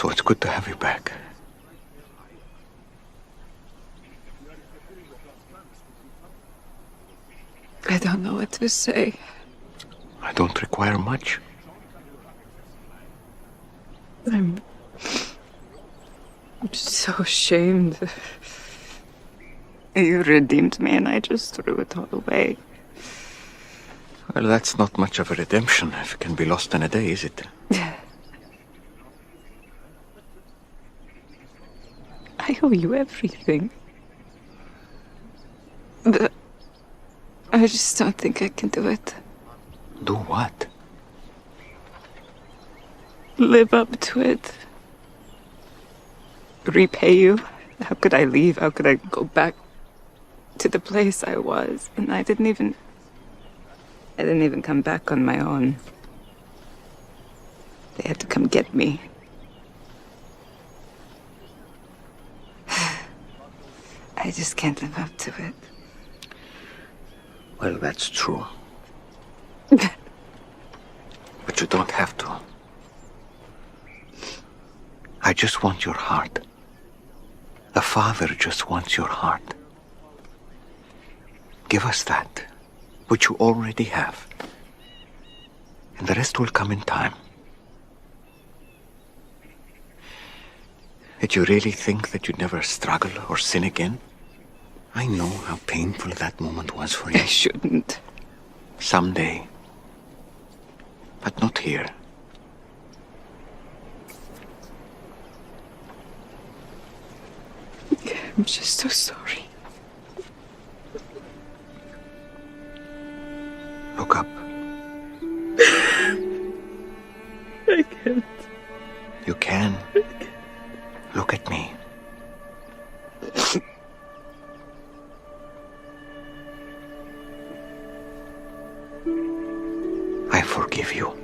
So it's good to have you back. I don't know what to say. I don't require much. I'm just so ashamed. You redeemed me and I just threw it all away. Well, that's not much of a redemption if it can be lost in a day, is it? I owe you everything. But I just don't think I can do it. Do what? Live up to it. Repay you. How could I leave? How could I go back to the place I was? And I didn't even come back on my own. They had to come get me. I just can't live up to it. Well, that's true. But you don't have to. I just want your heart. The Father just wants your heart. Give us that, which you already have. And the rest will come in time. Did you really think that you'd never struggle or sin again? I know how painful that moment was for you. I shouldn't. Someday. But not here. I'm just so sorry. Look up. I can't. You can. Look at me. I forgive you.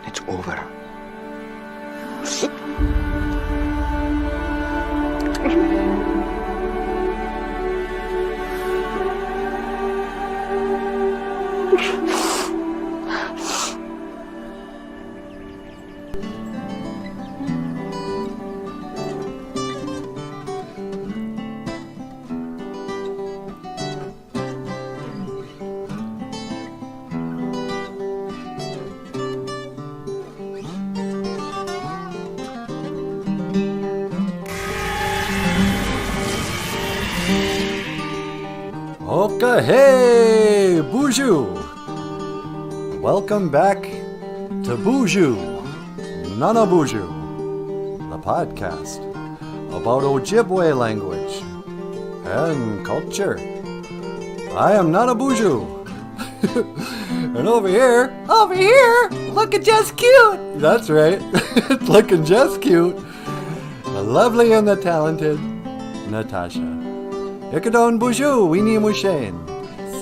It's over. Okay, hey, BOOZHOO! Welcome back to BOOZHOO NANABOOZHOO, the podcast about Ojibwe language and culture. I am NANABOOZHOO. And over here, looking just cute. That's right, looking just cute. The lovely and the talented Natasha. Ikadon BOOZHOO, Weenie Mushane.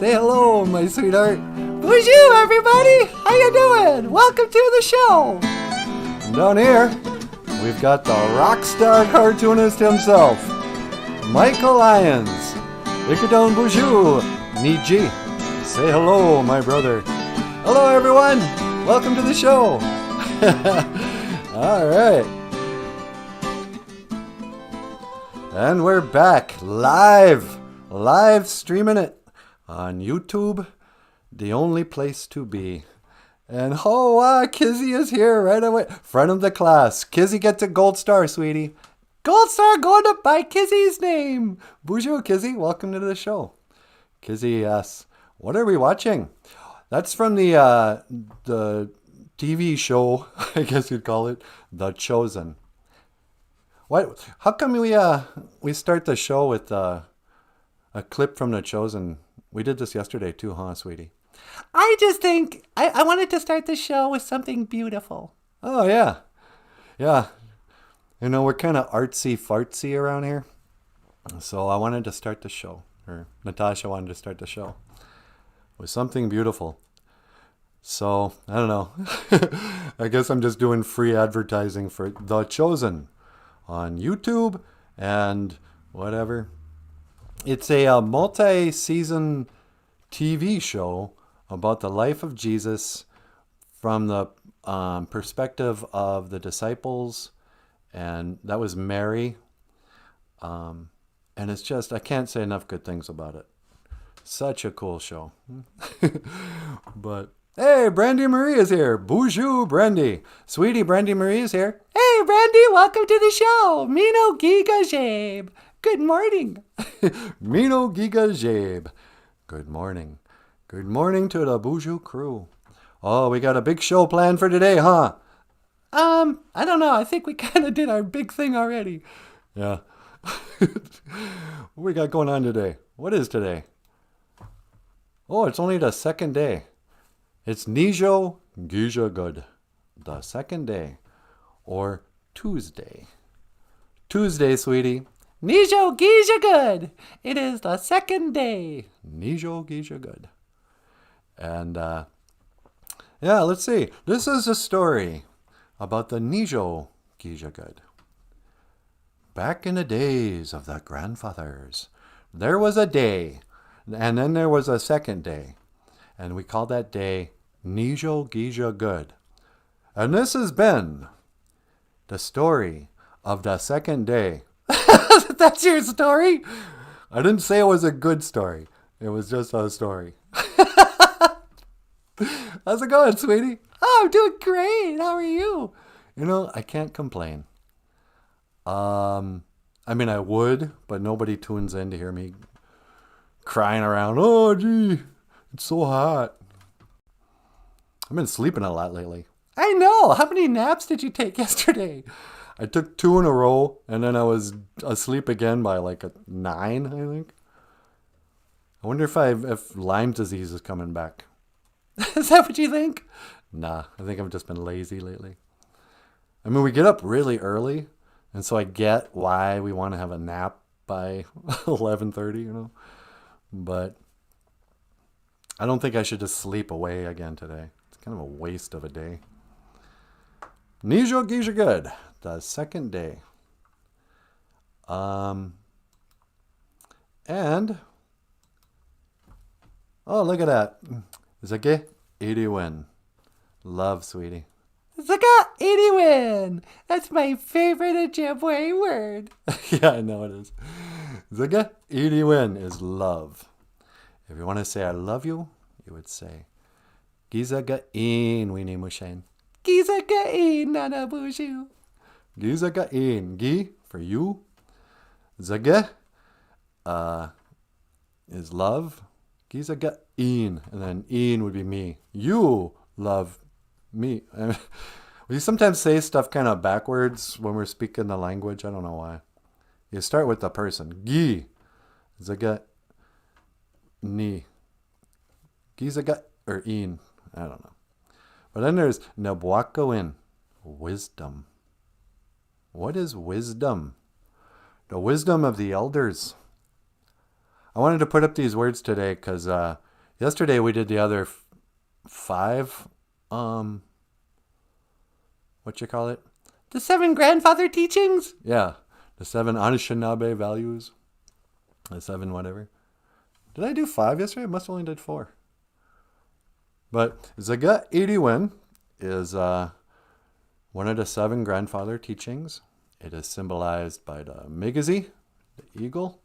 Say hello, my sweetheart. BOOZHOO, everybody! How you doing? Welcome to the show. And down here, we've got the rock star cartoonist himself, Michael Lyons. Ikadon BOOZHOO, Niji. Say hello, my brother. Hello, everyone. Welcome to the show. All right. And we're back live streaming it on YouTube, the only place to be. And Kizzy is here right away. Friend of the class. Kizzy gets a gold star, sweetie. Gold star going up by Kizzy's name. BOOZHOO, Kizzy, welcome to the show. Kizzy asks, what are we watching? That's from the TV show, I guess you'd call it, The Chosen. What? How come we start the show with a clip from The Chosen? We did this yesterday too, huh, sweetie? I just think I wanted to start the show with something beautiful. Oh, yeah. Yeah. You know, we're kind of artsy-fartsy around here. So I wanted to start the show, or Natasha wanted to start the show with something beautiful. So, I don't know. I guess I'm just doing free advertising for The Chosen on YouTube and whatever. It's a multi-season TV show about the life of Jesus from the perspective of the disciples, and that was Mary. And it's just, I can't say enough good things about it. Such a cool show. But hey, Brandy Marie is here. BOOZHOO Brandy. Sweetie, Brandy Marie is here. Hey, Brandy, welcome to the show. Mino Giga Jabe. Good morning. Mino Giga Jabe. Good morning. Good morning to the BOOZHOO crew. Oh, we got a big show planned for today, huh? I don't know. I think we kind of did our big thing already. Yeah. What we got going on today? What is today? Oh, it's only the second day. It's Nijo Gija Good. The second day. Or Tuesday. Tuesday, sweetie. Nijo Gija Good. It is the second day. Nijo Gija Good. And, yeah, let's see. This is a story about the Nijo Gija Good. Back in the days of the grandfathers, there was a day, and then there was a second day, and we call that day Nijo Gija Good. And this has been the story of the second day. That's your story? I didn't say it was a good story. It was just a story. How's it going, sweetie? Oh, I'm doing great. How are you? You know, I can't complain. I mean, I would, but nobody tunes in to hear me crying around. Oh, gee, it's so hot. I've been sleeping a lot lately. I know. How many naps did you take yesterday? I took 2 in a row, and then I was asleep again by like a 9, I think. I wonder if Lyme disease is coming back. Is that what you think? Nah, I think I've just been lazy lately. I mean, we get up really early, and so I get why we want to have a nap by 11:30, you know. But I don't think I should just sleep away again today. It's kind of a waste of a day. Nijo Gija Good, the second day. And oh, look at that. Zage 80 win. Love, sweetie. Zage 80 win. That's my favorite Ojibwe word. Yeah, I know it is. Zage 80 win is love. If you want to say I love you, you would say Gizaga in Winnie Mushain. Gizaga in Nanaboozhoo. Gizaga in. Gi for you. Zage is love. Gizaga in. And then in would be me. You love me. We sometimes say stuff kind of backwards when we're speaking the language. I don't know why. You start with the person. Gi. Zaga ni. Gizaga or in. I don't know. But then there's Nabwakawin. Wisdom. What is wisdom? The wisdom of the elders. I wanted to put up these words today because yesterday we did the other 5, what you call it? The 7 grandfather teachings? Yeah, the 7 Anishinaabe values. The 7 whatever. Did I do 5 yesterday? I must have only did 4. But Zaga 81 is one of the 7 grandfather teachings. It is symbolized by the Migizi, the eagle.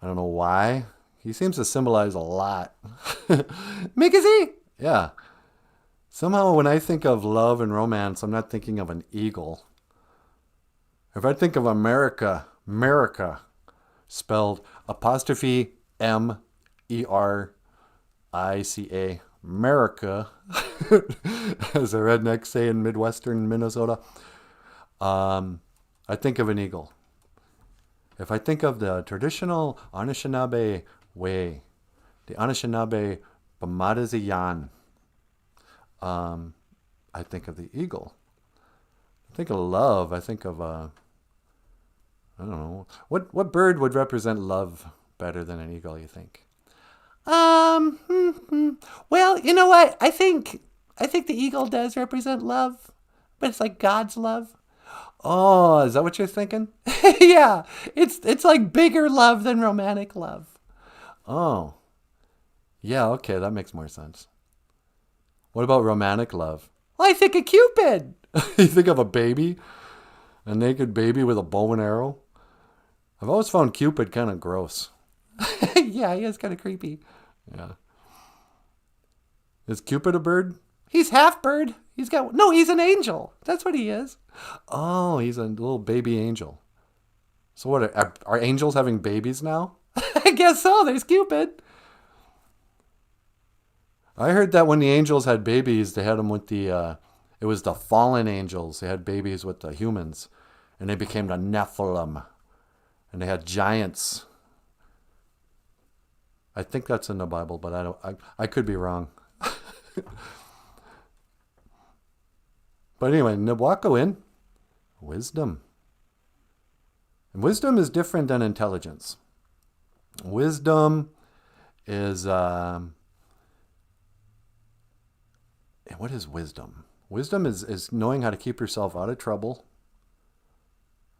I don't know why. He seems to symbolize a lot. Migizi! Yeah. Somehow when I think of love and romance, I'm not thinking of an eagle. If I think of America, spelled apostrophe M-E-R-I-C-A, America, as the rednecks say in Midwestern Minnesota, I think of an eagle. If I think of the traditional Anishinaabe way, the Anishinaabe Bamadaziyan, I think of the eagle. I think of love. I think of, I don't know. What bird would represent love better than an eagle, you think? Well, you know what? I think the eagle does represent love, but it's like God's love. Oh, is that what you're thinking? Yeah, it's like bigger love than romantic love. Oh, yeah, okay, that makes more sense. What about romantic love? Well, I think of Cupid. You think of a baby? A naked baby with a bow and arrow? I've always found Cupid kind of gross. Yeah, he is kind of creepy. Yeah. Is Cupid a bird? He's half bird. He's an angel. That's what he is. Oh, he's a little baby angel. So what, are angels having babies now? I guess so. There's Cupid. I heard that when the angels had babies, they had them with it was the fallen angels. They had babies with the humans. And they became the Nephilim. And they had giants. I think that's in the Bible, but I could be wrong. But anyway, Nabucco wisdom. And wisdom is different than intelligence. Wisdom is what is wisdom? Wisdom is knowing how to keep yourself out of trouble.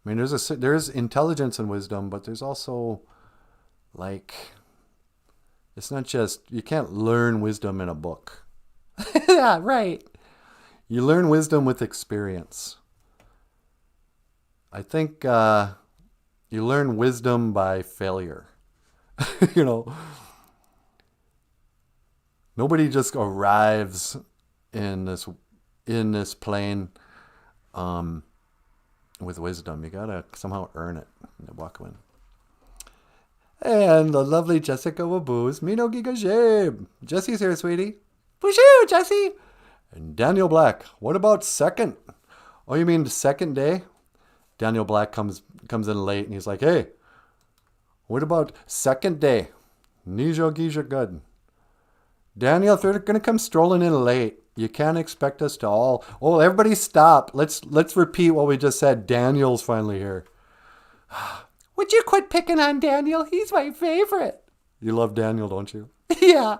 I mean, there's intelligence in wisdom, but there's also it's not just, you can't learn wisdom in a book. Yeah, right. You learn wisdom with experience. I think you learn wisdom by failure. Nobody just arrives in this plane with wisdom. You gotta somehow earn it. Walk in. And the lovely Jessica Waboos, Mino Giga Jabe. Jesse's here, sweetie. BOOZHOO, Jesse. And Daniel Black. What about second? Oh, you mean the second day? Daniel Black comes in late and he's like, hey, what about second day? Nijo Gija good. Daniel, if they're going to come strolling in late, you can't expect us to all... Oh, everybody stop. Let's repeat what we just said. Daniel's finally here. Would you quit picking on Daniel? He's my favorite. You love Daniel, don't you? Yeah.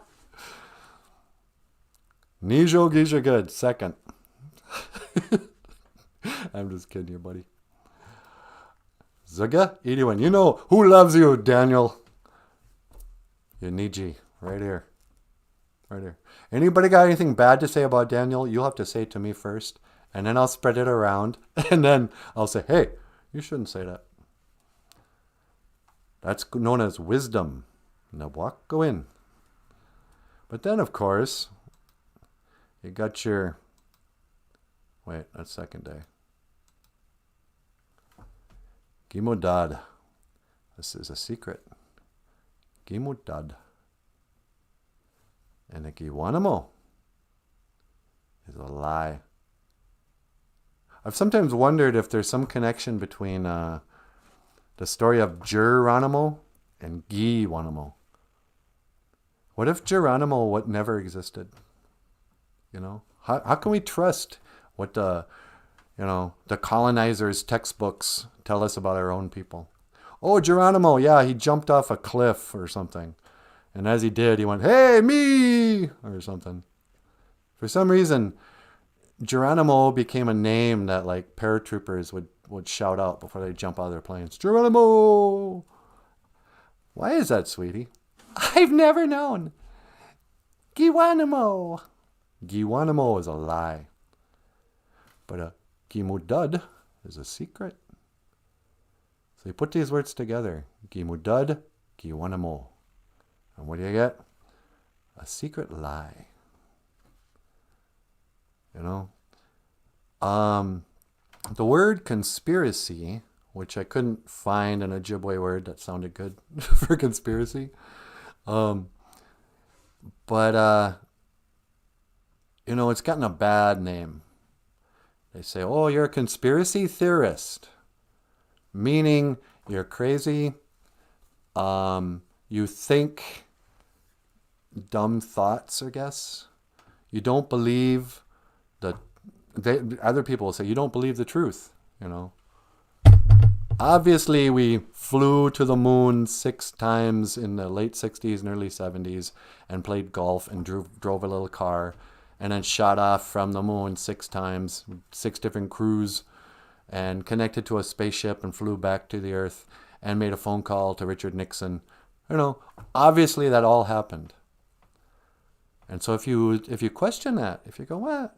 Nijo Gija good. Second. I'm just kidding you, buddy. Zaga, 81. You know who loves you, Daniel. You Niji. Right here. Right here. Anybody got anything bad to say about Daniel? You'll have to say it to me first. And then I'll spread it around. And then I'll say, hey, you shouldn't say that. That's known as wisdom. Now walk, go in. But then, of course, you got your... Wait, that's second day. Gimodad. This is a secret. Gimodad. And a Giwanamo is a lie. I've sometimes wondered if there's some connection between the story of Geronimo and Giwanamo. What if Geronimo never existed? How can we trust what the colonizers' textbooks tell us about our own people? Oh, Geronimo, yeah, he jumped off a cliff or something. And as he did, he went, hey, me, or something. For some reason, Geronimo became a name that paratroopers would shout out before they jump out of their planes. Geronimo! Why is that, sweetie? I've never known. Giwanimo. Giwanimo is a lie. But a Gimudud is a secret. So you put these words together. Gimudud, Giwanimo. And what do you get? A secret lie. The word conspiracy, which I couldn't find an Ojibwe word that sounded good for conspiracy. It's gotten a bad name. They say, oh, you're a conspiracy theorist. Meaning you're crazy. You think dumb thoughts, I guess. You don't believe other people will say, you don't believe the truth, Obviously, we flew to the moon 6 times in the late 60s and early 70s and played golf and drove a little car and then shot off from the moon 6 times, 6 different crews, and connected to a spaceship and flew back to the Earth and made a phone call to Richard Nixon. Obviously that all happened. And so if you question that, if you go, what,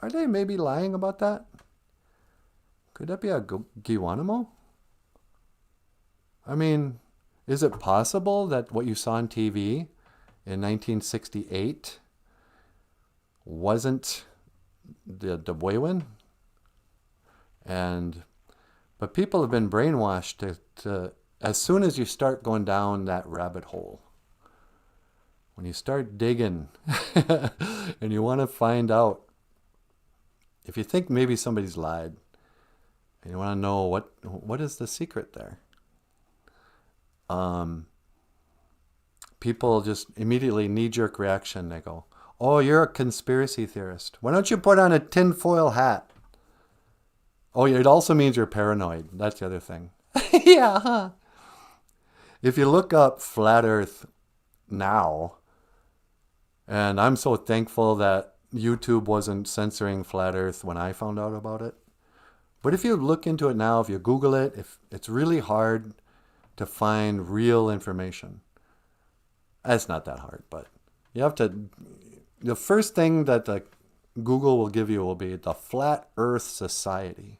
are they maybe lying about that? Could that be a Guantanamo? I mean, is it possible that what you saw on TV in 1968 wasn't the Buewin? But people have been brainwashed to as soon as you start going down that rabbit hole, when you start digging and you want to find out, if you think maybe somebody's lied and you want to know what is the secret there, people just immediately knee-jerk reaction. They go, oh, you're a conspiracy theorist. Why don't you put on a tinfoil hat? Oh, it also means you're paranoid. That's the other thing. Yeah, huh? If you look up flat earth now, and I'm so thankful that YouTube wasn't censoring flat earth when I found out about it. But if you look into it now, if you Google it, if it's really hard to find real information. It's not that hard, but you have to, the first thing that the Google will give you will be the Flat Earth Society.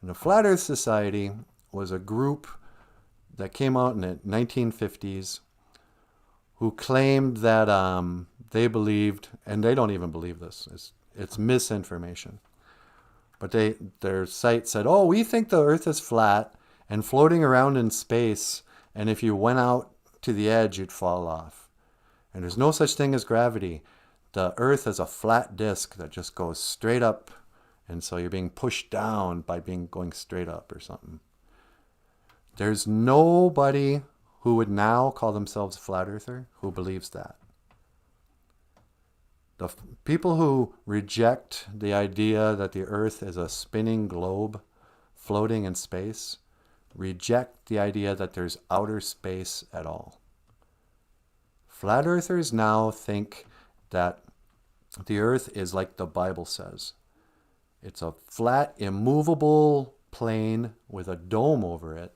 And the Flat Earth Society was a group that came out in the 1950s who claimed that they believed, and they don't even believe this, it's misinformation. But their site said, oh, we think the Earth is flat and floating around in space, and if you went out to the edge, you'd fall off. And there's no such thing as gravity. The Earth is a flat disk that just goes straight up, and so you're being pushed down by going straight up or something. There's nobody who would now call themselves a flat earther who believes that. The people who reject the idea that the Earth is a spinning globe floating in space reject the idea that there's outer space at all. Flat earthers now think that the Earth is like the Bible says. It's a flat, immovable plane with a dome over it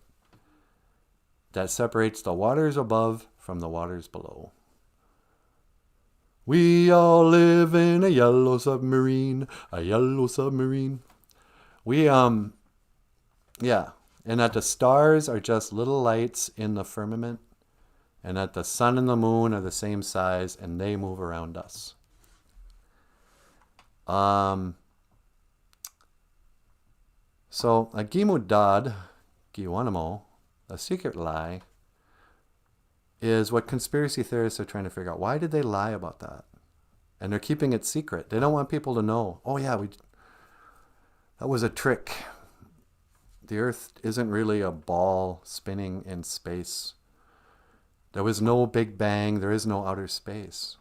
that separates the waters above from the waters below. We all live in a yellow submarine, a yellow submarine. Yeah, and that the stars are just little lights in the firmament, and that the sun and the moon are the same size, and they move around us. So, a gimudad, Guantanamo, a secret lie, is what conspiracy theorists are trying to figure out. Why did they lie about that? And they're keeping it secret. They don't want people to know, oh yeah, that was a trick. The Earth isn't really a ball spinning in space. There was no Big Bang. There is no outer space.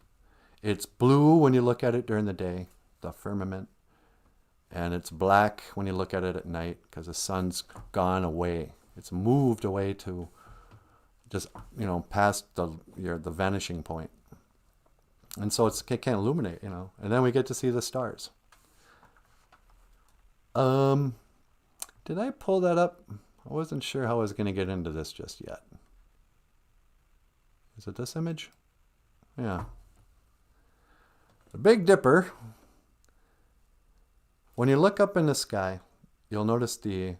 It's blue when you look at it during the day, the firmament. And it's black when you look at it at night because the sun's gone away. It's moved away to just, past the vanishing point. And so it can't illuminate, And then we get to see the stars. Did I pull that up? I wasn't sure how I was going to get into this just yet. Is it this image? Yeah. The Big Dipper. When you look up in the sky, you'll notice the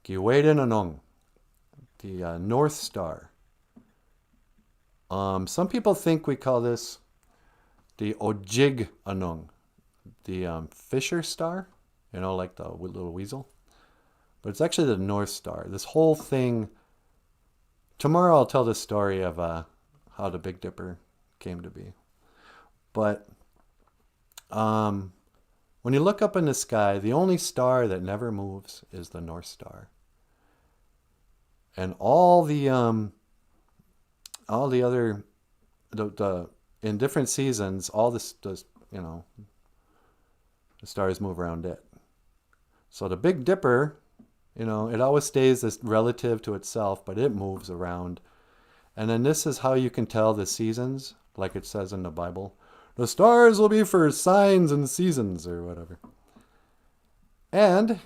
Giwedenanong, the North Star. Some people think we call this the Ojig Anong, the Fisher Star, like the little weasel. But it's actually the North Star. This whole thing, tomorrow I'll tell the story of how the Big Dipper came to be. But when you look up in the sky, the only star that never moves is the North Star. And all the other, in different seasons, all the stars move around it. So the Big Dipper, it always stays as relative to itself, but it moves around. And then this is how you can tell the seasons, like it says in the Bible. The stars will be for signs and seasons, or whatever. And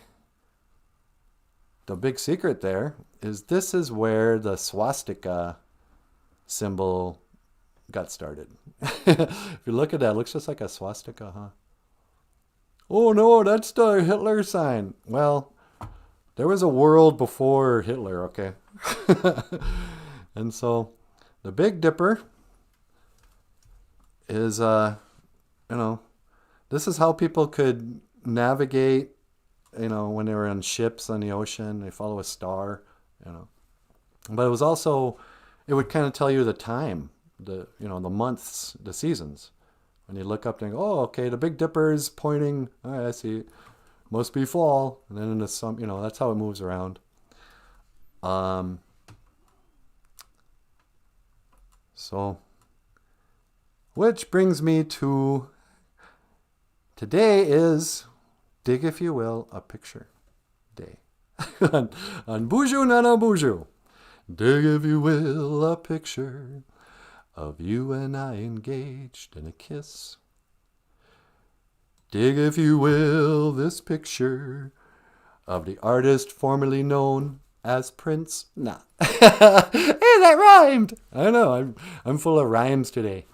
the big secret there is this is where the swastika symbol got started. If you look at that, it looks just like a swastika, huh? Oh no, that's the Hitler sign. Well, there was a world before Hitler, okay? And so the Big Dipper is, this is how people could navigate, when they were on ships on the ocean. They follow a star, But it was also, it would kind of tell you the time, the months, the seasons. When you look up and go, oh, okay, the Big Dipper is pointing, all right, I see, must be fall. And then in the sun, that's how it moves around. So, which brings me to, today is, dig if you will, a picture day. on BOOZHOO NANABOOZHOO. Dig if you will, a picture of you and I engaged in a kiss. Dig if you will, this picture of the artist formerly known as Prince. Nah. Hey, that rhymed! I know, I'm full of rhymes today.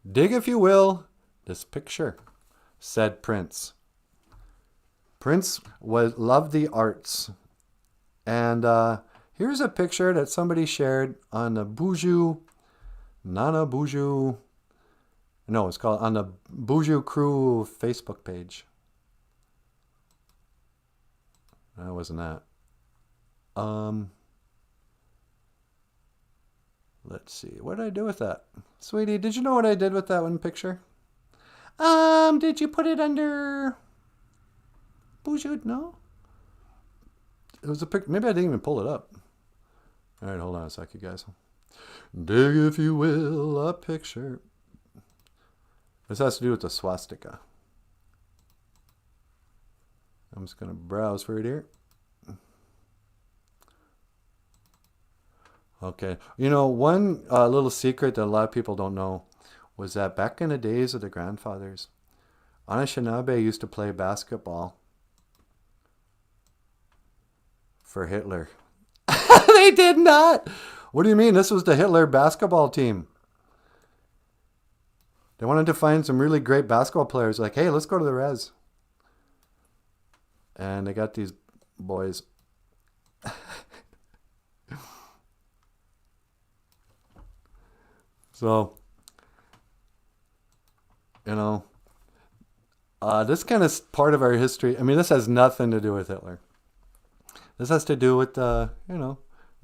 Dig if you will, this picture, said Prince. Prince loved the arts. And here's a picture that somebody shared on the BOOZHOO NANABOOZHOO. No, it's called on the BOOZHOO Crew Facebook page. That wasn't that. Let's see. What did I do with that? Sweetie, did you know what I did with that one picture? Did you put it under BOOZHOO? No? It was a picture. Maybe I didn't even pull it up. All right, hold on a sec, you guys. Dig if you will, a picture. This has to do with the swastika. I'm just going to browse for it here. Okay. One little secret that a lot of people don't know was that back in the days of the grandfathers, Anishinaabe used to play basketball for Hitler. They did not. What do you mean? This was the Hitler basketball team. They wanted to find some really great basketball players. Like, hey, let's go to the res. And they got these boys. So, this kind of part of our history. I mean, this has nothing to do with Hitler. This has to do with, the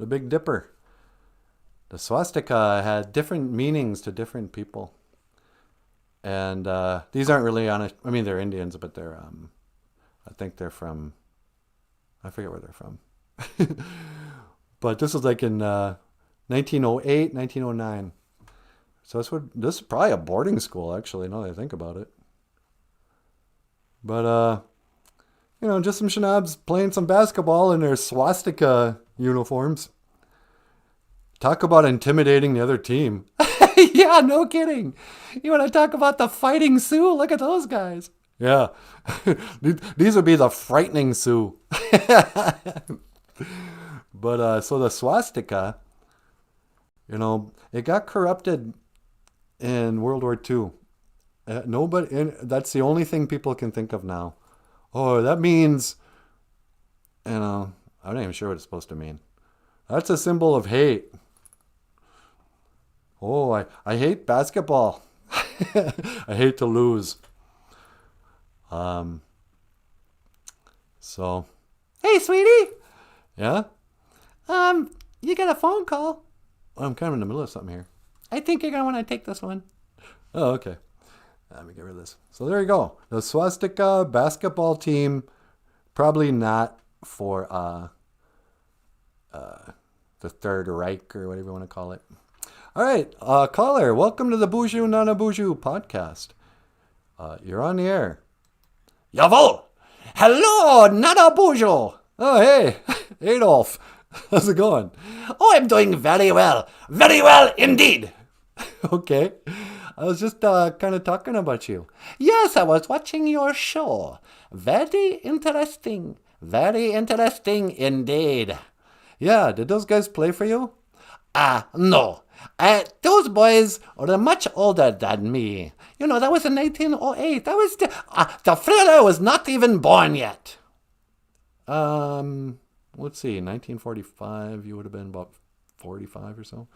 Big Dipper. The swastika had different meanings to different people. And these aren't really honest. I mean, they're Indians, but they're, I think they're from, I forget where they're from. But this was like in 1908, 1909. So this is probably a boarding school, actually, now that I think about it. But, just some Shinabs playing some basketball in their swastika uniforms. Talk about intimidating the other team. Yeah, no kidding. You want to talk about the fighting Sioux? Look at those guys. Yeah. These would be the frightening Sioux. But, so the swastika, it got corrupted in World War II. That's the only thing people can think of now. Oh, that means, I'm not even sure what it's supposed to mean. That's a symbol of hate. Oh, I hate basketball. I hate to lose. So, hey, sweetie. Yeah? You got a phone call. Oh, I'm kind of in the middle of something here. I think you're going to want to take this one. Oh, okay. Let me get rid of this. So there you go. The swastika basketball team, probably not for the Third Reich or whatever you want to call it. All right, caller, welcome to the BOOZHOO NANABOOZHOO podcast. You're on the air. Jawohl! Hello, NANABOOZHOO! Oh, hey, Adolf. How's it going? Oh, I'm doing very well. Very well indeed. Okay. I was just kind of talking about you. Yes, I was watching your show. Very interesting. Very interesting indeed. Yeah, did those guys play for you? No. Those boys are much older than me. You know, that was in 1908. That was the Frida was not even born yet. Let's see, 1945. You would have been about 45 or so.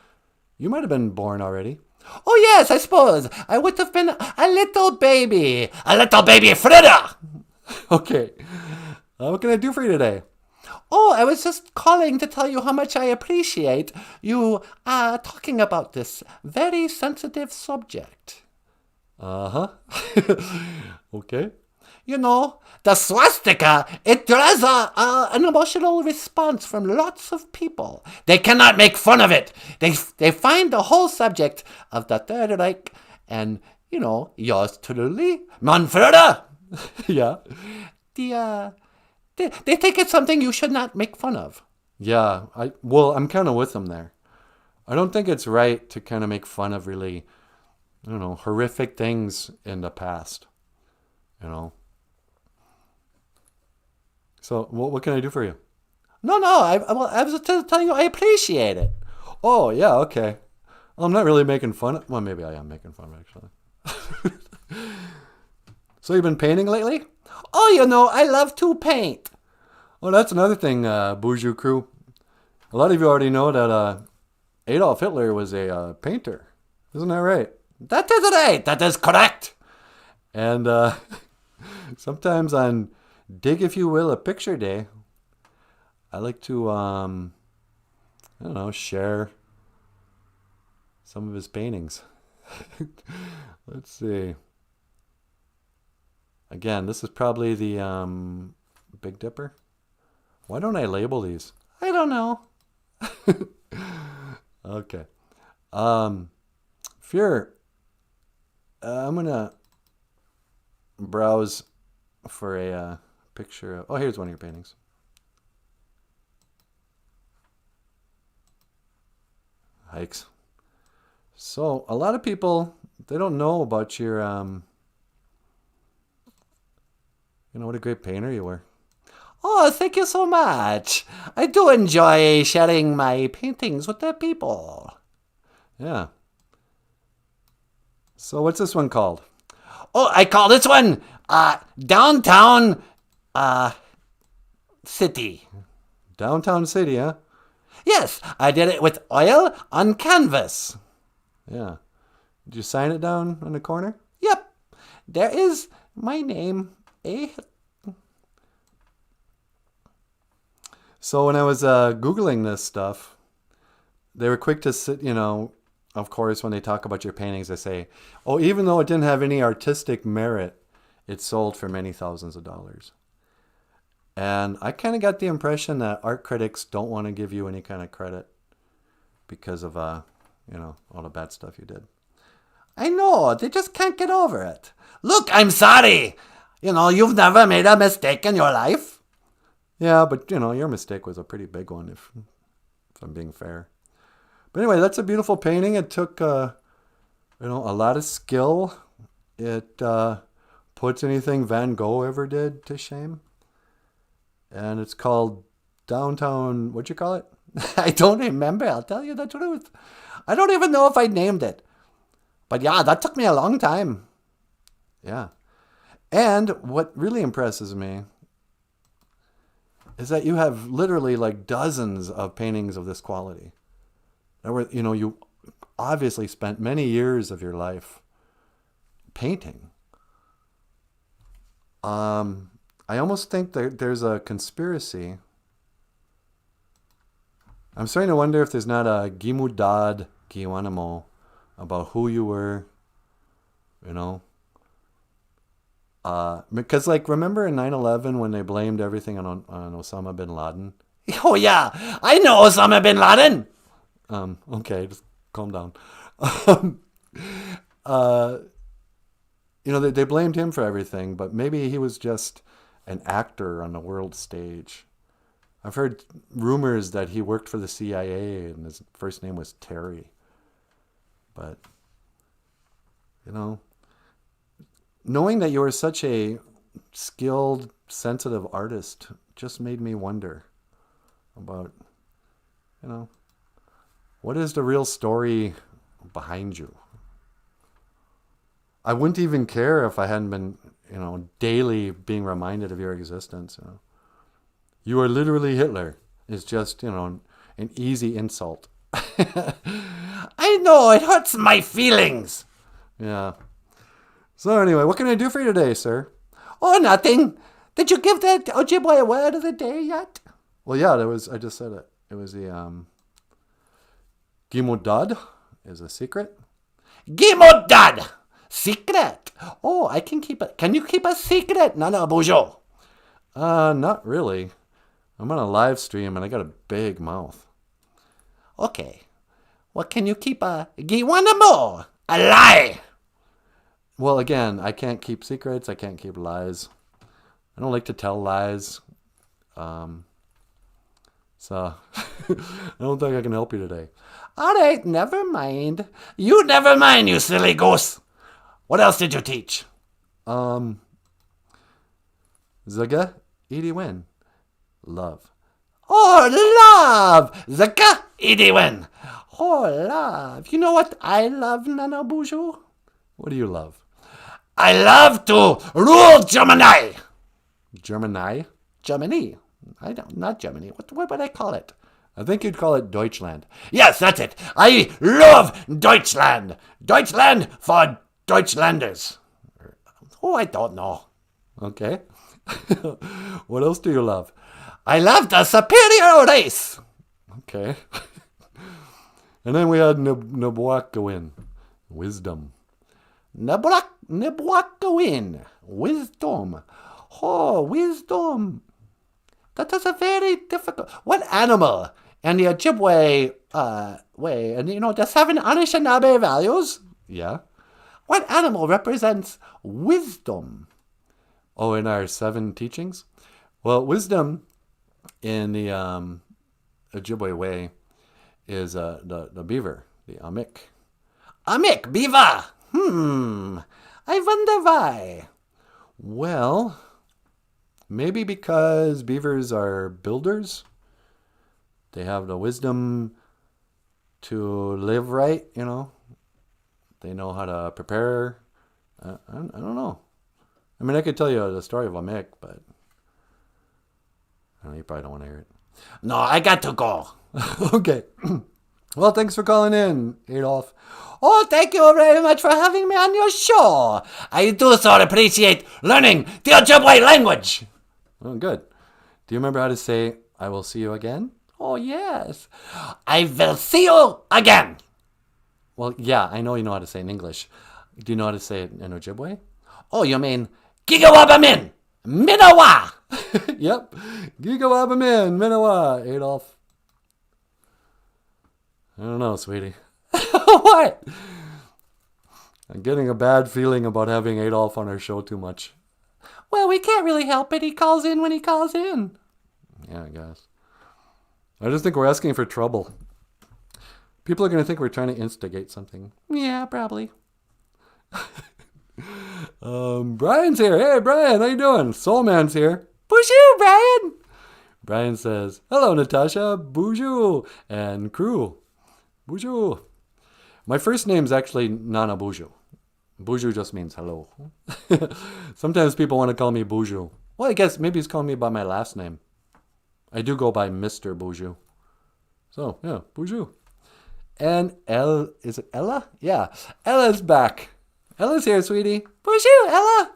You might have been born already. Oh yes, I suppose I would have been a little baby Frida. Okay, what can I do for you today? Oh, I was just calling to tell you how much I appreciate you talking about this very sensitive subject. Uh-huh. Okay. You know, the swastika, it draws an emotional response from lots of people. They cannot make fun of it. They find the whole subject of the Third Reich and, you know, yours truly, Manfreda. Yeah. They think it's something you should not make fun of. Yeah, I'm kind of with them there. I don't think it's right to kind of make fun of really, you know, horrific things in the past. You know. So what can I do for you? No, I was telling you I appreciate it. Oh, yeah, okay. I'm not really making fun of... Well, maybe I am making fun of it, actually. So you've been painting lately? Oh, you know, I love to paint. Well, that's another thing, BOOZHOO crew. A lot of you already know that Adolf Hitler was a painter. Isn't that right? That is right. That is correct. And sometimes on Dig If You Will a Picture Day, I like to, I don't know, share some of his paintings. Let's see. Again, this is probably the Big Dipper. Why don't I label these? I don't know. Okay. If you're, I'm going to browse for a picture of, oh, here's one of your paintings. Hikes. So, a lot of people, they don't know about your, you know, what a great painter you were. Oh, thank you so much. I do enjoy sharing my paintings with the people. Yeah. So what's this one called? Oh, I call this one Downtown City. Downtown City, huh? Yes, I did it with oil on canvas. Yeah. Did you sign it down in the corner? Yep. There is my name. So when I was Googling this stuff, they were quick to sit, you know, of course, when they talk about your paintings, they say, oh, even though it didn't have any artistic merit, it sold for many thousands of dollars. And I kind of got the impression that art critics don't want to give you any kind of credit because of, you know, all the bad stuff you did. I know, they just can't get over it. Look, I'm sorry. You know, you've never made a mistake in your life. Yeah, but, you know, your mistake was a pretty big one, if I'm being fair. But anyway, that's a beautiful painting. It took, you know, a lot of skill. It puts anything Van Gogh ever did to shame. And it's called Downtown, what'd you call it? I don't remember, I'll tell you the truth. I don't even know if I named it. But yeah, that took me a long time. Yeah. And what really impresses me is that you have literally like dozens of paintings of this quality. You know, you obviously spent many years of your life painting. I almost think that there's a conspiracy. I'm starting to wonder if there's not a Gimudad Giwanamo about who you were, you know. Because, like, remember in 9/11 when they blamed everything on Osama bin Laden? Oh, yeah, I know Osama bin Laden! Okay, just calm down. You know, they blamed him for everything, but maybe he was just an actor on the world stage. I've heard rumors that he worked for the CIA and his first name was Terry. But, you know, knowing that you were such a skilled, sensitive artist just made me wonder about, you know, What is the real story behind you? I wouldn't even care if I hadn't been, daily being reminded of your existence. You are literally Hitler. It's just, an easy insult. I know, it hurts my feelings. Yeah. So anyway, what can I do for you today, sir? Oh, nothing. Did you give that Ojibwe a word of the day yet? Well, yeah, I just said it. It was the, Gimodad is a secret. Gimodad! Secret! Oh, I can keep it. Can you keep a secret, Nanaboozhoo? Not really. I'm on a live stream and I got a big mouth. Okay. Well, can you keep a Giwanamo? A lie! Well, again, I can't keep secrets. I can't keep lies. I don't like to tell lies. So, I don't think I can help you today. All right, never mind. You never mind, you silly goose. What else did you teach? Zaga, Edie Win. Love. Oh, love! Zaga, Edie Win. Oh, love. You know what I love, Nanaboozhoo? What do you love? I love to rule Germany. Germany? Germany. Not Germany. What would I call it? I think you'd call it Deutschland. Yes, that's it. I love Deutschland. Deutschland for Deutschlanders. Oh, I don't know. Okay. What else do you love? I love the superior race. Okay. And then we had Nabwakawin. Wisdom. Nabwakawin. Wisdom. Oh, wisdom. That is a very difficult... What animal in the Ojibwe way, and the 7 Anishinaabe values? Yeah. What animal represents wisdom? Oh, in our 7 teachings? Well, wisdom in the Ojibwe way is the beaver, the Amik. Amik, beaver! I wonder why. Well... maybe because beavers are builders. They have the wisdom to live right, They know how to prepare. I don't know. I mean, I could tell you the story of a Mick, but you probably don't want to hear it. No, I got to go. Okay. Well, thanks for calling in, Adolf. Oh, thank you very much for having me on your show. I do so appreciate learning the Ojibwe language. Oh, good. Do you remember how to say, I will see you again? Oh, yes. I will see you again. Well, yeah, I know you know how to say it in English. Do you know how to say it in Ojibwe? Oh, you mean, Gigawabamin, Minawa. Yep. Gigawabamin, Minawa, Adolf. I don't know, sweetie. What? I'm getting a bad feeling about having Adolf on our show too much. Well, we can't really help it. He calls in when he calls in. Yeah, I guess. I just think we're asking for trouble. People are going to think we're trying to instigate something. Yeah, probably. Brian's here. Hey, Brian, how you doing? Soul Man's here. BOOZHOO, Brian. Brian says, hello, Natasha, BOOZHOO, and crew. BOOZHOO. My first name's actually Nanaboozhoo. BOOZHOO just means hello. Sometimes people want to call me BOOZHOO. Well, I guess maybe he's calling me by my last name. I do go by Mr. BOOZHOO. So, yeah, BOOZHOO. And is it Ella? Yeah, Ella's back. Ella's here, sweetie. BOOZHOO, Ella.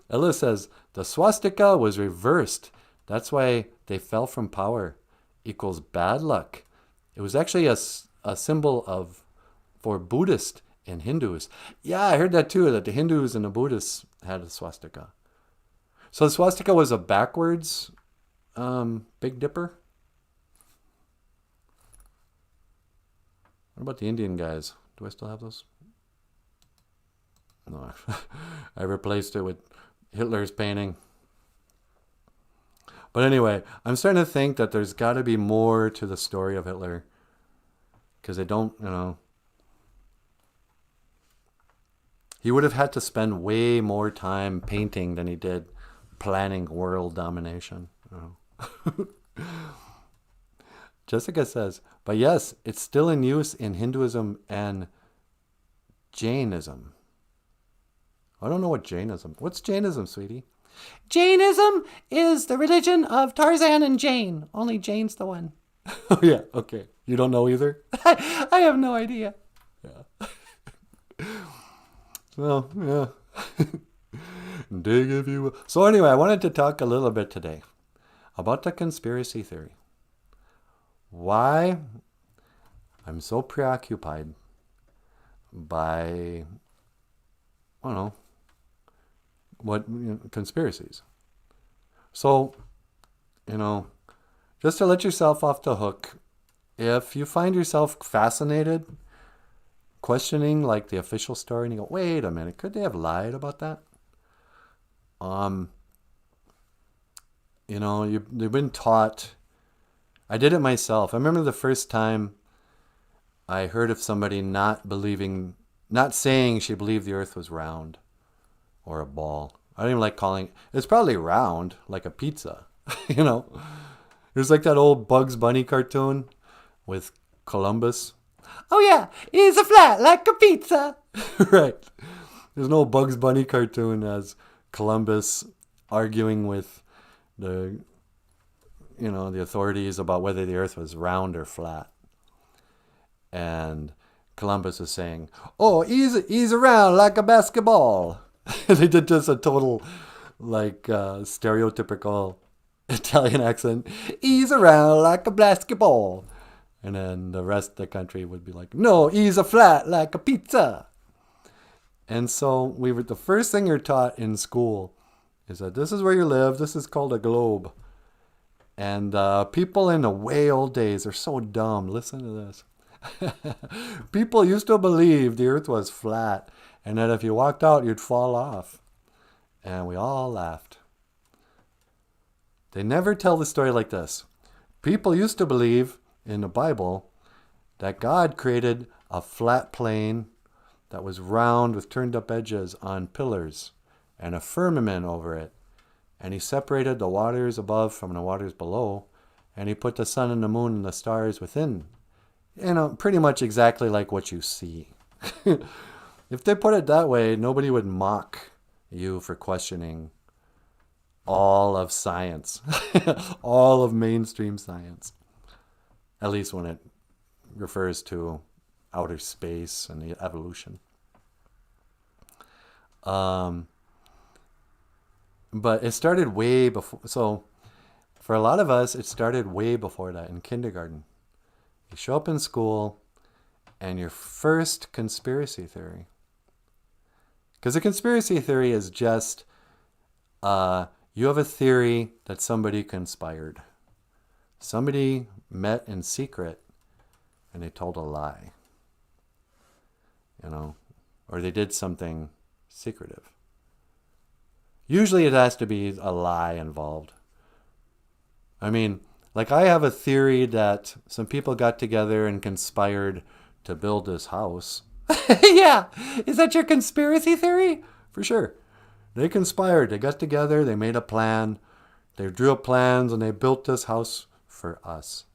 Ella says, the swastika was reversed. That's why they fell from power. Equals bad luck. It was actually a symbol for Buddhist and Hindus. Yeah, I heard that too, that the Hindus and the Buddhists had a swastika. So the swastika was a backwards Big Dipper? What about the Indian guys? Do I still have those? No, I replaced it with Hitler's painting. But anyway, I'm starting to think that there's got to be more to the story of Hitler. Because they don't, he would have had to spend way more time painting than he did planning world domination. Jessica says, but yes, it's still in use in Hinduism and Jainism. I don't know what Jainism. What's Jainism, sweetie? Jainism is the religion of Tarzan and Jane. Only Jane's the one. Oh, yeah. Okay. You don't know either? I have no idea. Yeah. Well, yeah. Dig if you will. So anyway, I wanted to talk a little bit today about the conspiracy theory. Why I'm so preoccupied by, I don't know, conspiracies. So, just to let yourself off the hook, if you find yourself fascinated, questioning like the official story, and you go, wait a minute, could they have lied about that? You've been taught. I did it myself. I remember the first time I heard of somebody not saying she believed the earth was round or a ball. I don't even like calling it's probably round, like a pizza. There's like that old Bugs Bunny cartoon with Columbus. Oh yeah, it's a flat like a pizza. Right. There's no Bugs Bunny cartoon as Columbus arguing with the authorities about whether the earth was round or flat. And Columbus is saying, oh, he's around like a basketball. They did just a total, stereotypical Italian accent. He's around like a basketball. And then the rest of the country would be like, no, he's a flat like a pizza. And so the first thing you're taught in school is that this is where you live. This is called a globe. And people in the way old days are so dumb. Listen to this. People used to believe the earth was flat and that if you walked out, you'd fall off. And we all laughed. They never tell the story like this. People used to believe in the Bible that God created a flat plane that was round with turned up edges on pillars and a firmament over it. And he separated the waters above from the waters below. And he put the sun and the moon and the stars within. Pretty much exactly like what you see. If they put it that way, nobody would mock you for questioning all of science. All of mainstream science. At least when it refers to outer space and the evolution. But it started way before. So for a lot of us, it started way before that, in kindergarten. You show up in school and your first conspiracy theory. Because a conspiracy theory is just, you have a theory that somebody conspired. Somebody met in secret and they told a lie. Or they did something secretive. Usually it has to be a lie involved. I have a theory that some people got together and conspired to build this house. Yeah, is that your conspiracy theory? For sure. They conspired, they got together, they made a plan, they drew up plans, and they built this house for us.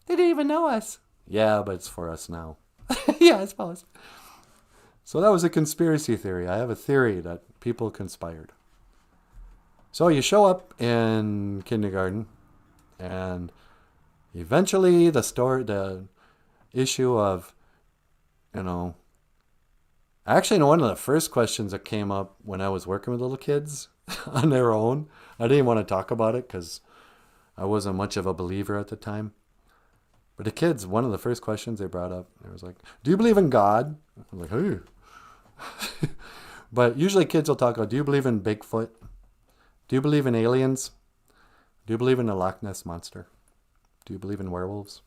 They didn't even know us. Yeah, but it's for us now. Yeah, I suppose. So that was a conspiracy theory. I have a theory that people conspired. So you show up in kindergarten, and eventually the issue of, actually, one of the first questions that came up when I was working with little kids on their own, I didn't want to talk about it because I wasn't much of a believer at the time. But the kids, one of the first questions they brought up, it was like, do you believe in God? I'm like, hey. But usually kids will talk about, do you believe in Bigfoot? Do you believe in aliens? Do you believe in the Loch Ness Monster? Do you believe in werewolves?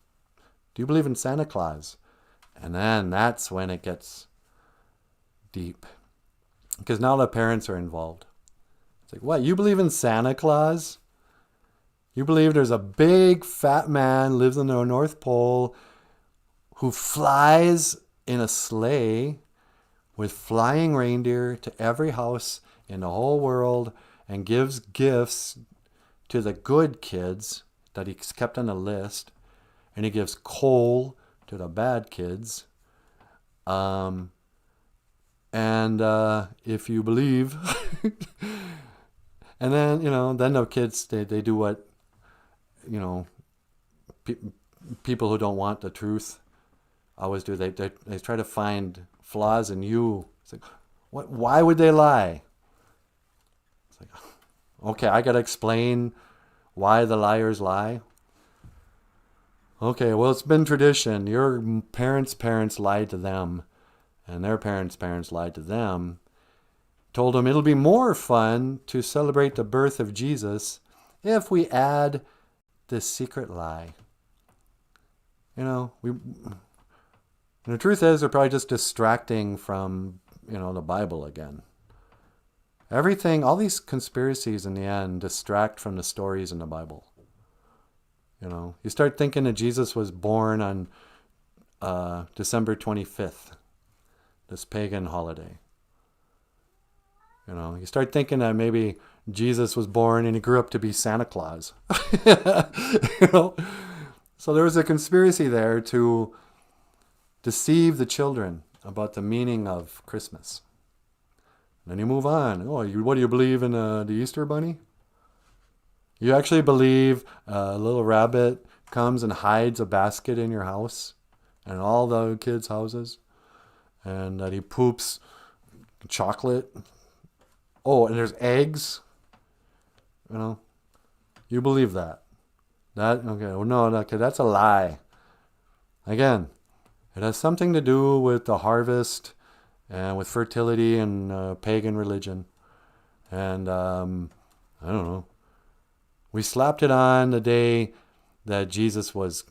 Do you believe in Santa Claus? And then that's when it gets deep. Because now the parents are involved. It's like, what? You believe in Santa Claus? You believe there's a big fat man lives in the North Pole who flies in a sleigh with flying reindeer to every house in the whole world and gives gifts to the good kids that he's kept on a list. and he gives coal to the bad kids. And if you believe, and then, then the kids, they do what, people who don't want the truth always do. They try to find flaws in you. It's like, why would they lie? It's like, okay, I got to explain why the liars lie. Okay, well, it's been tradition. Your parents' lied to them, and their parents' lied to them. Told them it'll be more fun to celebrate the birth of Jesus if we add this secret lie. The truth is, they're probably just distracting from, the Bible again. Everything, all these conspiracies in the end distract from the stories in the Bible. You start thinking that Jesus was born on December 25th, this pagan holiday. You start thinking that maybe Jesus was born and he grew up to be Santa Claus. So there was a conspiracy there to deceive the children about the meaning of Christmas. And then you move on. Oh, what do you believe in the Easter Bunny? You actually believe a little rabbit comes and hides a basket in your house and all the kids' houses, and that he poops chocolate? Oh, and there's eggs. You believe that? Okay? Well, no, okay, that's a lie. Again, it has something to do with the harvest and with fertility and pagan religion, and I don't know. We slapped it on the day that Jesus was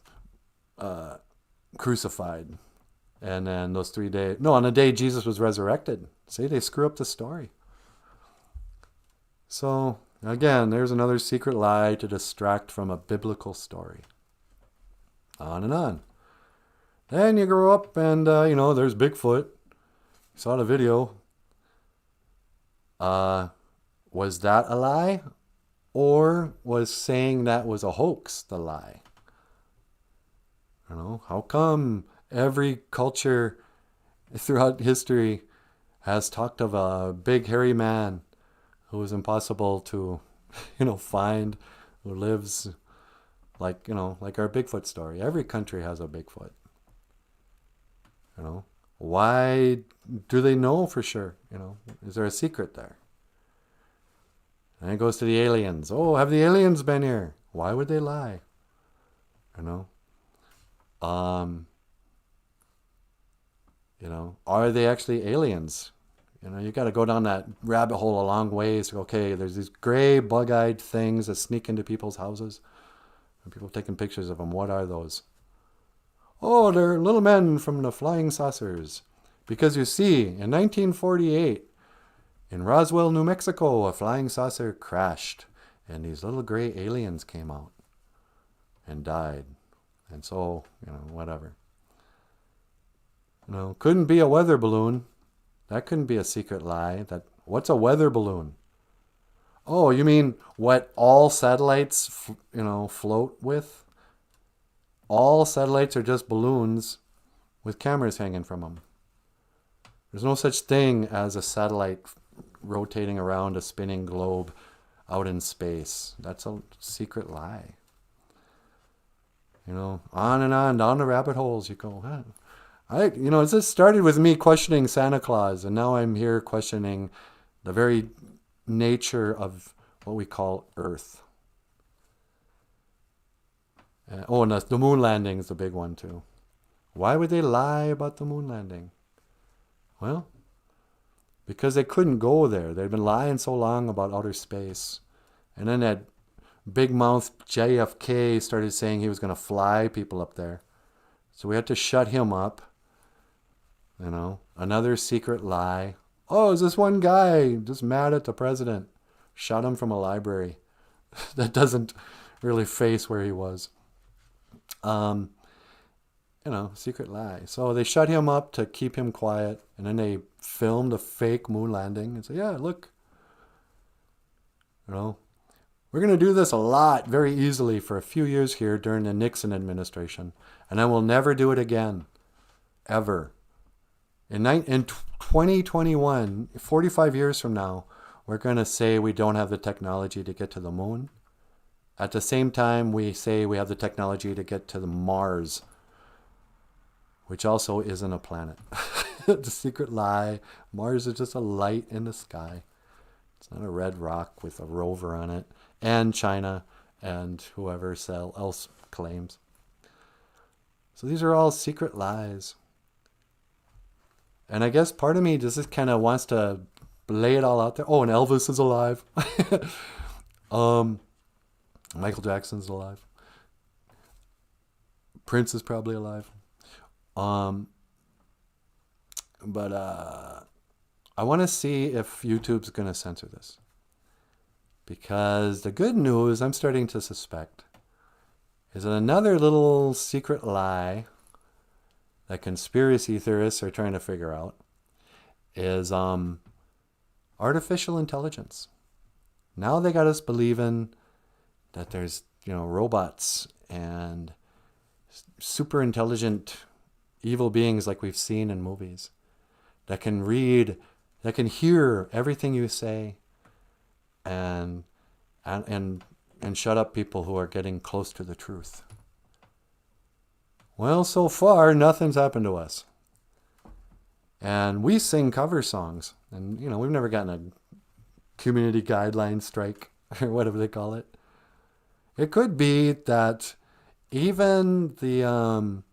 crucified, and then those 3 days. No, on the day Jesus was resurrected. See, they screw up the story. So, again, there's another secret lie to distract from a biblical story. On and on. Then you grow up and, there's Bigfoot. You saw the video. Was that a lie? Or was saying that was a hoax the lie? How come every culture throughout history has talked of a big hairy man who is impossible to, find, who lives like our Bigfoot story. Every country has a Bigfoot. Why do they know for sure? Is there a secret there? And it goes to the aliens. Oh, have the aliens been here? Why would they lie? Are they actually aliens? You got to go down that rabbit hole a long ways. Okay, there's these gray, bug-eyed things that sneak into people's houses. And people taking pictures of them. What are those? Oh, they're little men from the flying saucers. Because you see, in 1948, in Roswell, New Mexico, a flying saucer crashed. And these little gray aliens came out and died. And so, whatever. Couldn't be a weather balloon. That couldn't be a secret lie. What's a weather balloon? Oh, you mean what all satellites, float with? All satellites are just balloons with cameras hanging from them. There's no such thing as a satellite rotating around a spinning globe out in space. That's a secret lie. On and on, down the rabbit holes you go. Huh? This started with me questioning Santa Claus, and now I'm here questioning the very nature of what we call Earth. And the moon landing is the big one too. Why would they lie about the moon landing? Well, because they couldn't go there. They'd been lying so long about outer space. And then that big mouth JFK started saying he was going to fly people up there. So we had to shut him up. Another secret lie. Oh, is this one guy just mad at the president? Shot him from a library. That doesn't really face where he was. Secret lie. So they shut him up to keep him quiet, and then they filmed a fake moon landing and say, yeah, look. We're going to do this a lot, very easily, for a few years here during the Nixon administration. And then we'll never do it again. Ever. In 2021, 45 years from now, we're going to say we don't have the technology to get to the moon. At the same time, we say we have the technology to get to the Mars, which also isn't a planet. The secret lie. Mars is just a light in the sky. It's not a red rock with a rover on it. And China and whoever else claims. So these are all secret lies. And I guess part of me just kind of wants to lay it all out there. Oh, and Elvis is alive. Michael Jackson's alive. Prince is probably alive. But I want to see if YouTube's going to censor this. Because the good news, I'm starting to suspect, is that another little secret lie that conspiracy theorists are trying to figure out is artificial intelligence. Now they got us believing that there's, robots and super intelligent evil beings like we've seen in movies that can read, that can hear everything you say and shut up people who are getting close to the truth. Well, so far, nothing's happened to us. And we sing cover songs. And, we've never gotten a community guideline strike or whatever they call it. It could be that even the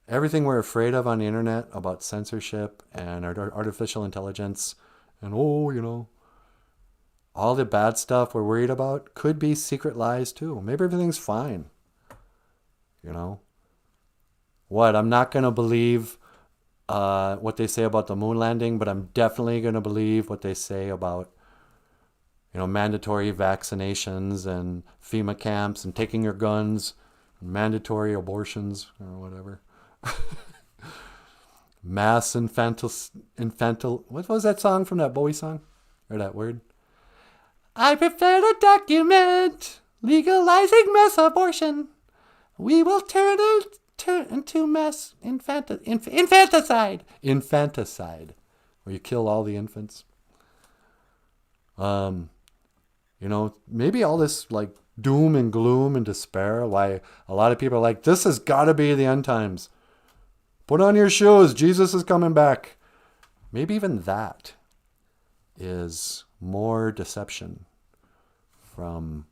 everything we're afraid of on the internet about censorship and artificial intelligence and, all the bad stuff we're worried about could be secret lies too. Maybe everything's fine. What? I'm not going to believe what they say about the moon landing, but I'm definitely going to believe what they say about, mandatory vaccinations and FEMA camps and taking your guns, mandatory abortions or whatever. Mass infantile, what was that song from that Bowie song? Or that word? I prefer to document legalizing mass abortion. We will turn into mass infanticide. Infanticide, where you kill all the infants. Maybe all this doom and gloom and despair, why a lot of people are like, this has got to be the end times. Put on your shoes. Jesus is coming back. Maybe even that is more deception from,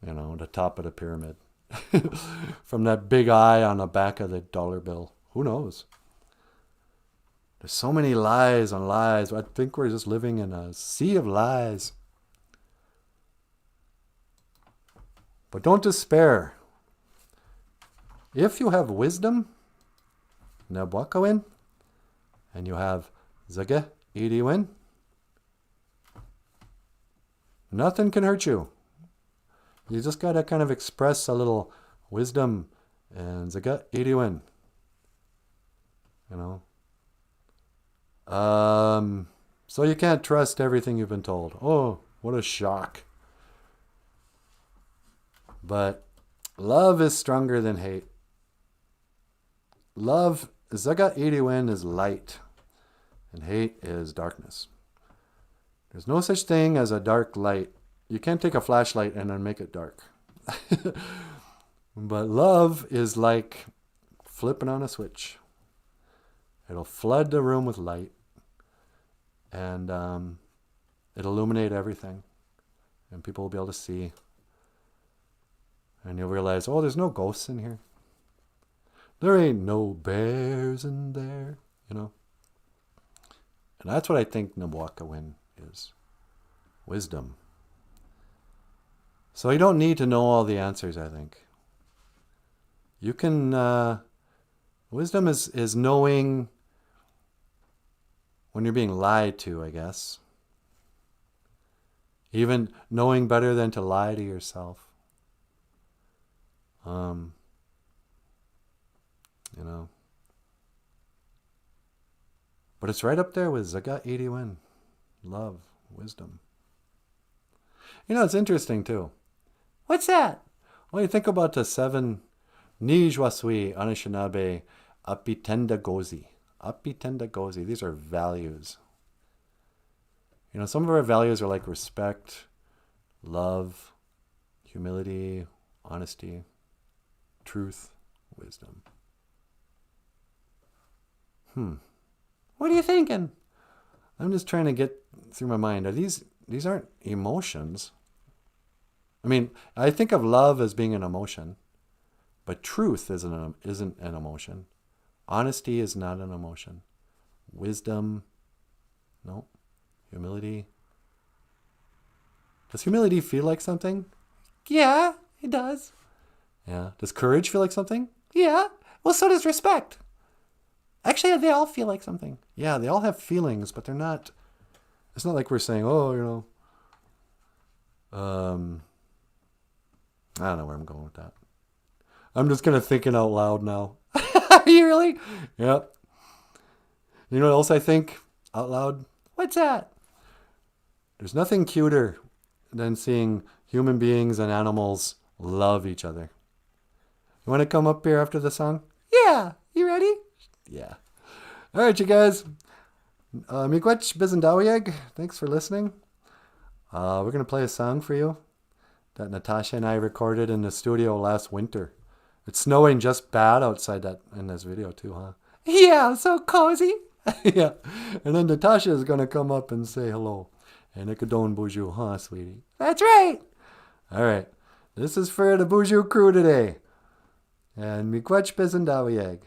the top of the pyramid. From that big eye on the back of the dollar bill. Who knows? There's so many lies on lies. I think we're just living in a sea of lies. But don't despair. If you have wisdom, Nabwakawin, and you have Zaga Idiwin, nothing can hurt you. You just got to kind of express a little wisdom and Zaga Idiwin. So you can't trust everything you've been told. Oh, what a shock. But love is stronger than hate. Love, Zaga Idiwin, is light, and hate is darkness. There's no such thing as a dark light. You can't take a flashlight and then make it dark. But love is like flipping on a switch. It'll flood the room with light, and it'll illuminate everything, and people will be able to see. And you'll realize, oh, there's no ghosts in here. There ain't no bears in there, And that's what I think Nabwakawin is. Wisdom. So you don't need to know all the answers, I think. You can, wisdom is knowing when you're being lied to, I guess. Even knowing better than to lie to yourself. But it's right up there with Zaga Idiwin. Love, wisdom. You know, it's interesting too. What's that? Well, you think about the 7 Ni Jwa Sui, Anishinaabe, Apitenda Gozi. Apitenda Gozi. These are values. You know, some of our values are like respect, love, humility, honesty, truth, wisdom. What are you thinking? I'm just trying to get through my mind. These aren't emotions. I mean, I think of love as being an emotion, but truth isn't an emotion. Honesty is not an emotion. Wisdom, no. Humility. Does humility feel like something? Yeah, it does. Yeah. Does courage feel like something? Yeah. Well, so does respect. Actually, they all feel like something. Yeah, they all have feelings, but they're not. It's not like we're saying, oh, you know. I don't know where I'm going with that. I'm just kind of thinking out loud now. Are you really? Yep. You know what else I think out loud? What's that? There's nothing cuter than seeing human beings and animals love each other. You want to come up here after the song? Yeah. You ready? Yeah. All right, you guys. Miigwech Bizendawiyeg. Thanks for listening. We're going to play a song for you that Natasha and I recorded in the studio last winter. It's snowing just bad outside that in this video too, huh? Yeah, so cozy. Yeah. And then Natasha is going to come up and say hello. And Ikadon BOOZHOO, huh, sweetie? That's right. All right. This is for the BOOZHOO crew today. And Miigwech Bizendawiyeg.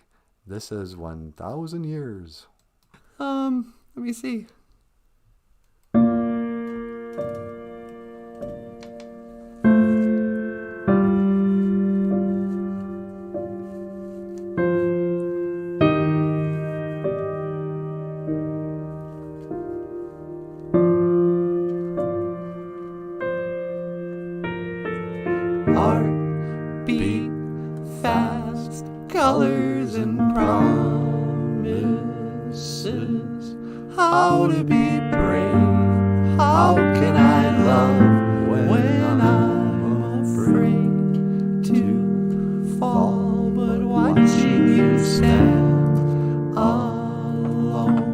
This is 1,000 years. Let me see. Heartbeat fast, colors and promises. How to be brave, how can I love when I'm afraid to fall, but watching you stand alone,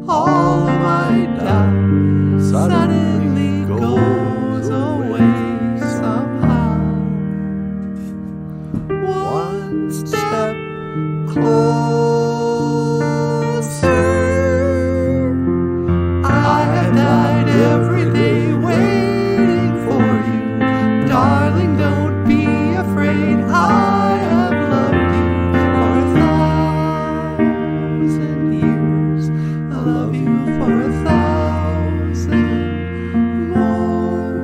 all of my doubt suddenly goes away somehow. One step closer. I have died every day waiting for you. Darling, don't be afraid. I have loved you for 1,000 years. I love you for 1,000 more.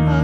I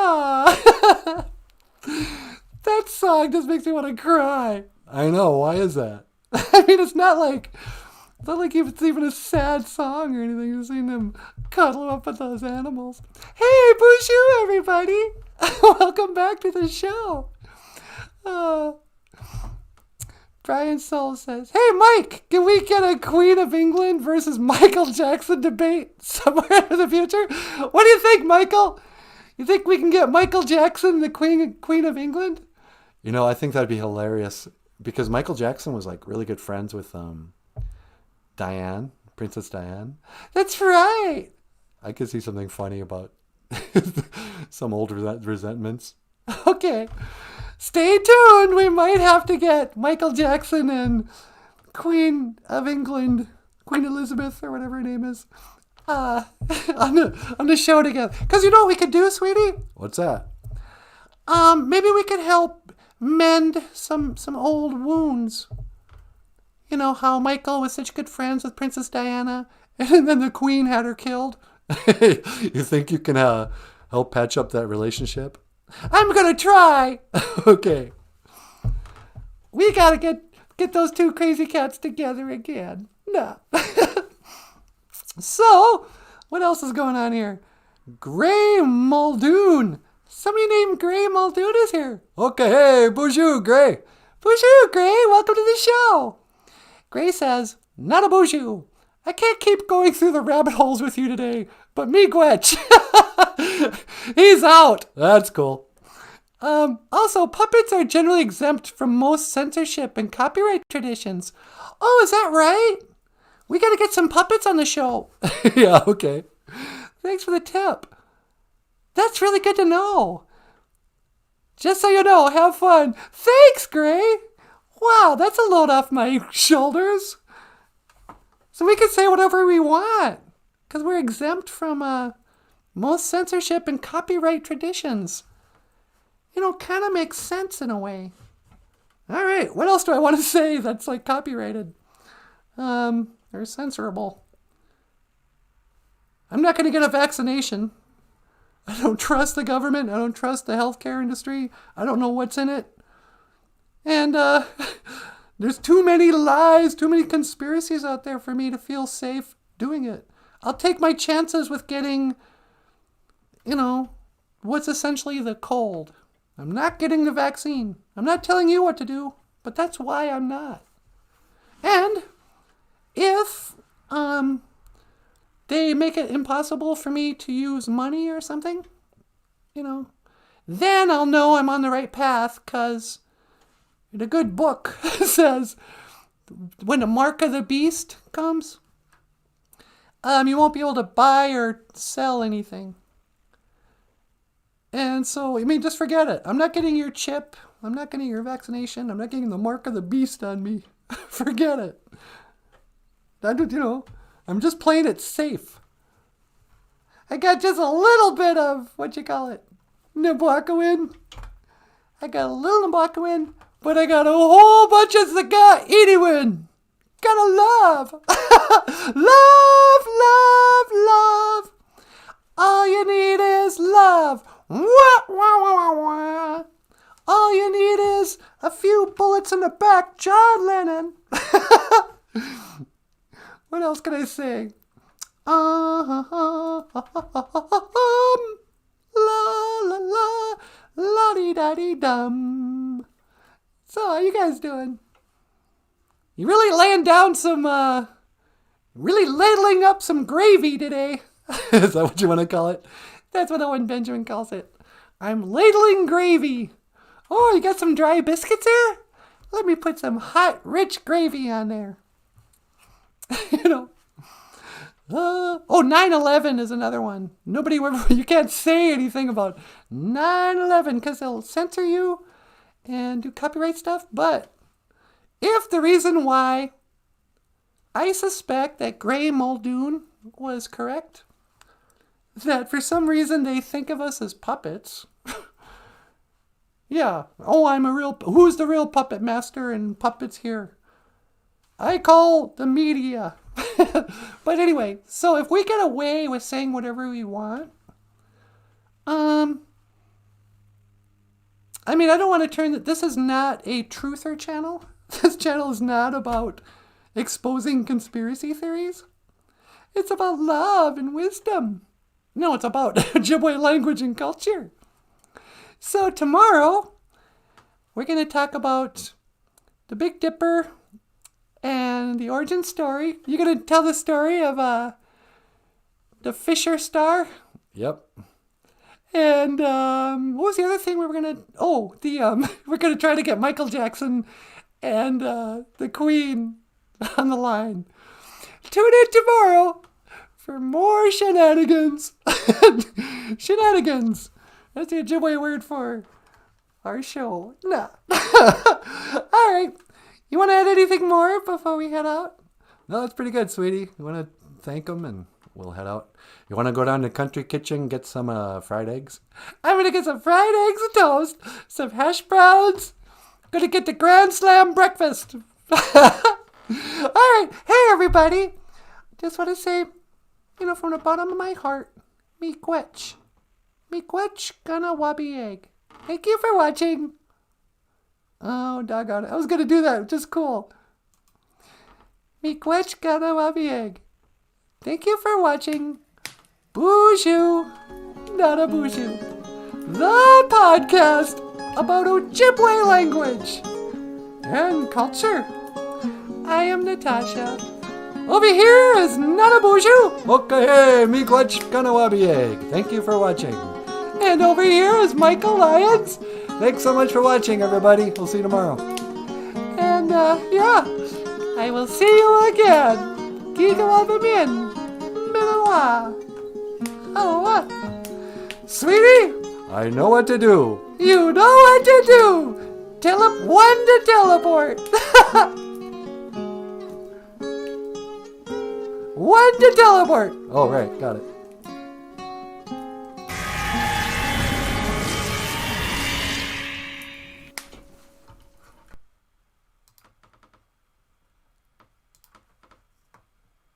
Ah. That song just makes me want to cry. I know. Why is that? I mean, it's not like it's even a sad song or anything. You've seen them cuddle up with those animals. Hey, BOOZHOO, everybody. Welcome back to the show. Brian Soul says, hey, Mike, can we get a Queen of England versus Michael Jackson debate somewhere in the future? What do you think, Michael? You think we can get Michael Jackson, the Queen of England? You know, I think that'd be hilarious because Michael Jackson was like really good friends with Diane, Princess Diane. That's right. I could see something funny about some old resentments. Okay. Stay tuned. We might have to get Michael Jackson and Queen of England, Queen Elizabeth or whatever her name is, on the show together. Because you know what we could do, sweetie? What's that? Maybe we could help mend some old wounds. You know how Michael was such good friends with Princess Diana, and then the Queen had her killed. You think you can help patch up that relationship? I'm gonna try. Okay. We gotta get those two crazy cats together again. No. So, what else is going on here? Gray Muldoon. Somebody named Gray Muldoon is here. Okay, hey, BOOZHOO, Gray. BOOZHOO, Gray, welcome to the show. Gray says, not a BOOZHOO. I can't keep going through the rabbit holes with you today, but me Gwetch. He's out. That's cool. Also, puppets are generally exempt from most censorship and copyright traditions. Oh, is that right? We gotta get some puppets on the show. Yeah, okay. Thanks for the tip. That's really good to know. Just so you know, have fun. Thanks, Gray. Wow, that's a load off my shoulders. So we can say whatever we want, because we're exempt from most censorship and copyright traditions. You know, kind of makes sense in a way. All right, what else do I want to say that's like copyrighted? Or censorable? I'm not going to get a vaccination. I don't trust the government. I don't trust the healthcare industry. I don't know what's in it. And there's too many lies, too many conspiracies out there for me to feel safe doing it. I'll take my chances with getting, you know, what's essentially the cold. I'm not getting the vaccine. I'm not telling you what to do, but that's why I'm not. And if they make it impossible for me to use money or something, you know, then I'll know I'm on the right path, because the good book says when the mark of the beast comes, you won't be able to buy or sell anything. And so, I mean, just forget it. I'm not getting your chip. I'm not getting your vaccination. I'm not getting the mark of the beast on me. Forget it. I'm just playing it safe. I got just a little bit of, Nabokoin. I got a little Nabokoin, but I got a whole bunch of Zaga Idiwin. Gotta love. Love, love, love. All you need is love. Wah, wah, wah, wah, wah. All you need is a few bullets in the back, John Lennon. What else can I say? La la la, la dee da dee dum. So, how you guys doing? You really laying down some, really ladling up some gravy today. Is that what you want to call it? That's what Owen Benjamin calls it. I'm ladling gravy. Oh, you got some dry biscuits there? Let me put some hot, rich gravy on there. You know. 9/11 is another one. You can't say anything about 9/11 because they'll censor you and do copyright stuff. But if the reason why I suspect that Gray Muldoon was correct, that for some reason they think of us as puppets. Yeah. Oh, who's the real puppet master and puppets here? I call the media. But anyway, so if we get away with saying whatever we want, I mean, I don't want to turn that. This is not a truther channel. This channel is not about exposing conspiracy theories. It's about love and wisdom. No, it's about Ojibwe language and culture. So tomorrow, we're going to talk about the Big Dipper and the origin story. You're going to tell the story of the Fisher Star. Yep. And what was the other thing we were gonna? Oh, we're gonna try to get Michael Jackson and the Queen on the line. Tune in tomorrow for more shenanigans. Shenanigans. That's the Ojibwe word for our show. Nah. All right. You want to add anything more before we head out? No, that's pretty good, sweetie. You want to thank them and we'll head out. You want to go down to Country Kitchen and get some fried eggs? I'm going to get some fried eggs and toast, some hash browns. Going to get the Grand Slam breakfast. All right. Hey, everybody. Just want to say, from the bottom of my heart, miigwech. Miigwech gonna wabi egg. Thank you for watching. Oh, doggone it. I was going to do that. Just cool. Miigwech gonna wabi egg. Thank you for watching BOOZHOO NANABOOZHOO, the podcast about Ojibwe language and culture. I am Natasha. Over here is NANABOOZHOO. Okay, miigwech kanawabi egg. Thank you for watching. And over here is Michael Lyons. Thanks so much for watching, everybody. We'll see you tomorrow. And I will see you again. Gigawabamin. Minawa. Oh, what? Sweetie? I know what to do. You know what to do. Tell him when to teleport. When to teleport. Oh, right. Got it.